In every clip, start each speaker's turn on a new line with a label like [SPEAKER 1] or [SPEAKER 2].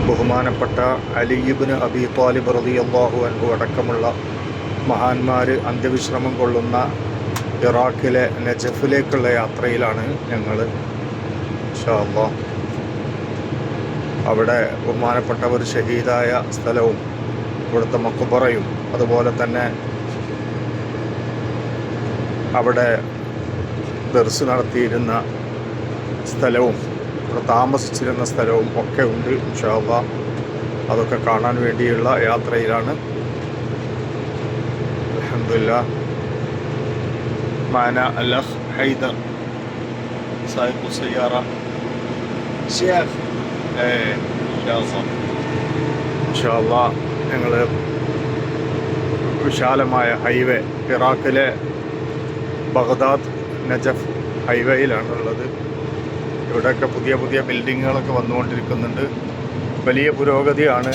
[SPEAKER 1] ബഹുമാനപ്പെട്ട അലി ഇബ്നു അബീ ത്വാലിബ് റളിയല്ലാഹു അൻഹു അടക്കമുള്ള മഹാന്മാർ അന്ത്യവിശ്രമം കൊള്ളുന്ന ഇറാഖിലെ നജഫിലേക്കുള്ള യാത്രയിലാണ് ഞങ്ങൾ. ഇൻഷാ അല്ലാഹ് അവിടെ ബഹുമാനപ്പെട്ടവർ ഷഹീദായ സ്ഥലവും ഇവിടുത്തെ മഖ്ബറയും അതുപോലെ തന്നെ അവിടെ ദർസ് നടത്തിയിരുന്ന സ്ഥലവും ഇവിടെ താമസിച്ചിരുന്ന സ്ഥലവും ഒക്കെ ഉണ്ട്. ഇൻഷാ അല്ലാഹ് അതൊക്കെ കാണാൻ വേണ്ടിയുള്ള യാത്രയിലാണ്. അൽഹംദുലില്ലാഹ് معنا الأخ حيدر سائق السيارة شيخ إن شاء الله ഞങ്ങൾ വിശാലമായ ഹൈവേ ഇറാഖിലെ ബഗ്ദാദ് നജഫ് ഹൈവേയിലാണുള്ളത്. ഇവിടെയൊക്കെ പുതിയ പുതിയ ബിൽഡിങ്ങുകളൊക്കെ വന്നുകൊണ്ടിരിക്കുന്നുണ്ട്. വലിയ പുരോഗതിയാണ്.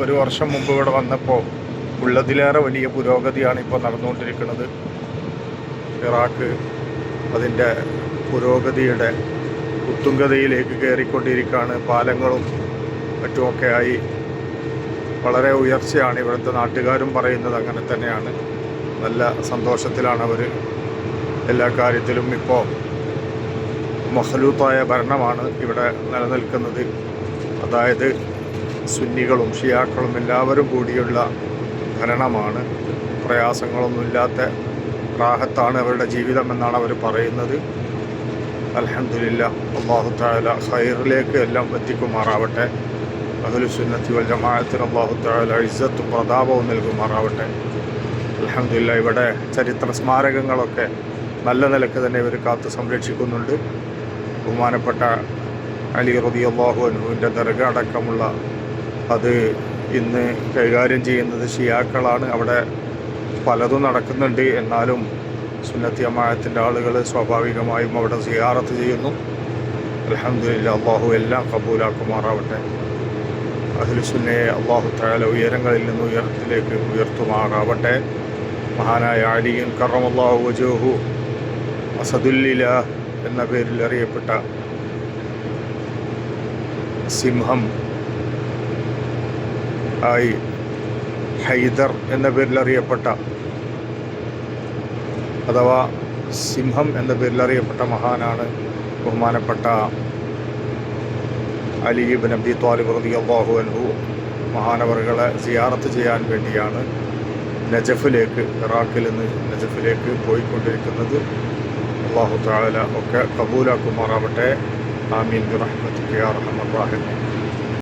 [SPEAKER 1] ഒരു വർഷം മുമ്പ് ഇവിടെ വന്നപ്പോൾ ഉള്ളതിലേറെ വലിയ പുരോഗതിയാണ് ഇപ്പോൾ നടന്നുകൊണ്ടിരിക്കുന്നത്. ഇറാഖ് അതിൻ്റെ പുരോഗതിയുടെ ഉത്തുംഗതയിലേക്ക് കയറിക്കൊണ്ടിരിക്കുകയാണ്. പാലങ്ങളും മറ്റുമൊക്കെയായി വളരെ ഉയർച്ചയാണ്. ഇവിടുത്തെ നാട്ടുകാരും പറയുന്നത് അങ്ങനെ തന്നെയാണ്. നല്ല സന്തോഷത്തിലാണ് അവർ എല്ലാ കാര്യത്തിലും. ഇപ്പോൾ മഖ്ലൂത്തായ ഭരണമാണ് ഇവിടെ നിലനിൽക്കുന്നത്. അതായത് സുന്നികളും ഷിയാക്കളും എല്ലാവരും കൂടിയുള്ള ഭരണമാണ്. പ്രയാസങ്ങളൊന്നുമില്ലാത്ത റാഹത്താണ് അവരുടെ ജീവിതം എന്നാണ് അവർ പറയുന്നത്. അൽഹംദുലില്ലാഹ് അല്ലാഹു തആല ഖൈറിലേക്ക് എല്ലാം എത്തിക്കുമാറാവട്ടെ. അഹ്ലുസുന്നത്തി വൽ ജമാഅത്തിന് അല്ലാഹു തആല ഇസ്സത്തും പ്രതാപവും നൽകുമാറാവട്ടെ. അൽഹംദുലില്ലാഹ് ഇവിടെ ചരിത്ര സ്മാരകങ്ങളൊക്കെ നല്ല നിലക്ക് തന്നെ ഇവർ കാത്തു സംരക്ഷിക്കുന്നുണ്ട്. ബഹുമാനപ്പെട്ട അലി റളിയല്ലാഹു അൻഹുവിൻ്റെ ദർഗ അടക്കമുള്ള അത് ഇന്ന് കൈകാര്യം ചെയ്യുന്നത് ഷിയാക്കളാണ്. അവിടെ പലതും നടക്കുന്നുണ്ട്. എന്നാലും സുന്നത്തി ജമാഅത്തിൻ്റെ ആളുകൾ സ്വാഭാവികമായും അവിടെ സിയാറത്ത് ചെയ്യുന്നു. അൽഹംദുലില്ലാഹ് അല്ലാഹു എല്ലാം കബൂലാക്കുമാറാവട്ടെ. അഹ്ലുസുന്നയെ അല്ലാഹു തആല ഉയരങ്ങളിൽ നിന്ന് ഉയരത്തിലേക്ക് ഉയർത്തുമാറാവട്ടെ. മഹാനായ അലിയൻ കറമല്ലാഹു വജ്ഹുഹു അസദുല്ലിലാഹ് എന്ന പേരിൽ അറിയപ്പെട്ട സിംഹം ആയി ഹൈദർ എന്ന പേരിൽ അറിയപ്പെട്ട അഥവാ സിംഹം എന്ന പേരിൽ അറിയപ്പെട്ട മഹാനാണ് ബഹുമാനപ്പെട്ട അലി ഇബ്നു അബീ ത്വാലിബ് റളിയല്ലാഹു അൻഹു. മഹാനവറുകളെ സിയാറത്ത് ചെയ്യാൻ വേണ്ടിയാണ് നജഫിലേക്ക്, ഇറാഖിൽ നിന്ന് നജഫിലേക്ക് പോയിക്കൊണ്ടിരിക്കുന്നത്. അല്ലാഹു തആല ഒക്കെ കബൂലാക്കുമാറാവട്ടെ. ആമീൻ ബിറഹ്മതിക യാ അർഹമർ റഹീമീൻ.